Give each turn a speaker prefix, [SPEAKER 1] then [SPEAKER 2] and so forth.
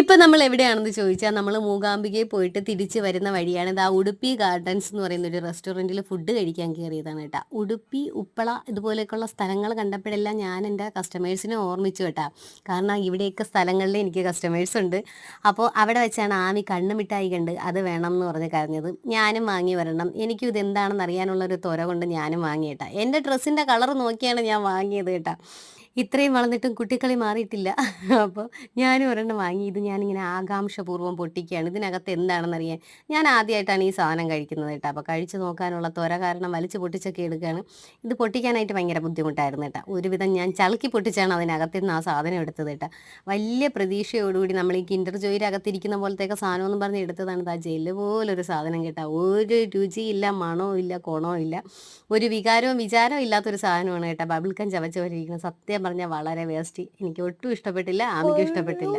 [SPEAKER 1] ഇപ്പൊ നമ്മൾ എവിടെയാണെന്ന് ചോദിച്ചാൽ നമ്മൾ മൂകാംബികയിൽ പോയിട്ട് തിരിച്ച് വരുന്ന വഴിയാണ്. ഇതാ ഉടുപ്പി ഗാർഡൻസ് എന്ന് പറയുന്ന ഒരു റെസ്റ്റോറൻറ്റിൽ ഫുഡ് കഴിക്കാൻ കയറിയതാണ് കേട്ടോ. ഉടുപ്പി, ഉപ്പള ഇതുപോലെയൊക്കെയുള്ള സ്ഥലങ്ങൾ കണ്ടപ്പോഴെല്ലാം ഞാൻ എൻ്റെ കസ്റ്റമേഴ്സിനെ ഓർമ്മിച്ചു കേട്ടോ. കാരണം ഇവിടെയൊക്കെ സ്ഥലങ്ങളിൽ എനിക്ക് കസ്റ്റമേഴ്സ് ഉണ്ട്. അപ്പോൾ അവിടെ വെച്ചാണ് ആമി കണ്ണ് മിഠായി കണ്ട് അത് വേണം എന്ന് പറഞ്ഞ് കരഞ്ഞത്. ഞാനും വാങ്ങി വരണം. എനിക്കും ഇതെന്താണെന്ന് അറിയാനുള്ളൊരു ത്വര കൊണ്ട് ഞാനും വാങ്ങി കേട്ടോ. എൻ്റെ ഡ്രസ്സിൻ്റെ കളർ നോക്കിയാണ് ഞാൻ വാങ്ങിയത് കേട്ടോ. ഇത്രയും വളർന്നിട്ടും കുട്ടിക്കളി മാറിയിട്ടില്ല. അപ്പോൾ ഞാനും ഒരെണ്ണം വാങ്ങി. ഇത് ഞാനിങ്ങനെ ആകാംക്ഷപൂർവ്വം പൊട്ടിക്കുകയാണ്. ഇതിനകത്ത് എന്താണെന്നറിയാൻ. ഞാൻ ആദ്യമായിട്ടാണ് ഈ സാധനം കഴിക്കുന്നത് കേട്ടോ. അപ്പോൾ കഴിച്ച് നോക്കാനുള്ള ത്വര കാരണം വലിച്ച് പൊട്ടിച്ചൊക്കെ എടുക്കുകയാണ്. ഇത് പൊട്ടിക്കാനായിട്ട് ഭയങ്കര ബുദ്ധിമുട്ടായിരുന്നു കേട്ടോ. ഒരുവിധം ഞാൻ ചളുക്കി പൊട്ടിച്ചാണ് അതിനകത്ത് നിന്ന് ആ സാധനം എടുത്തത് കേട്ടോ. വലിയ പ്രതീക്ഷയോടുകൂടി നമ്മൾ ഈ കിൻഡർ ജോയിയുടെ അകത്തിരിക്കുന്ന പോലത്തെയൊക്കെ സാധനമെന്നും പറഞ്ഞ് എടുത്തതാണ്. ആ ജെല്ല് പോലൊരു സാധനം കേട്ടോ. ഒരു രുചിയില്ല, മണവും ഇല്ല, ഗുണവും ഇല്ല, ഒരു വികാരവും വിചാരവും ഇല്ലാത്തൊരു സാധനമാണ് കേട്ടോ. ബബിൾക്കം ചവച്ച് വരിയിരിക്കുന്നത്. സത്യം പറഞ്ഞാൽ വളരെ വേസ്റ്റ്. എനിക്ക് ഒട്ടും ഇഷ്ടപ്പെട്ടില്ല, ആമിക്കും ഇഷ്ടപ്പെട്ടില്ല.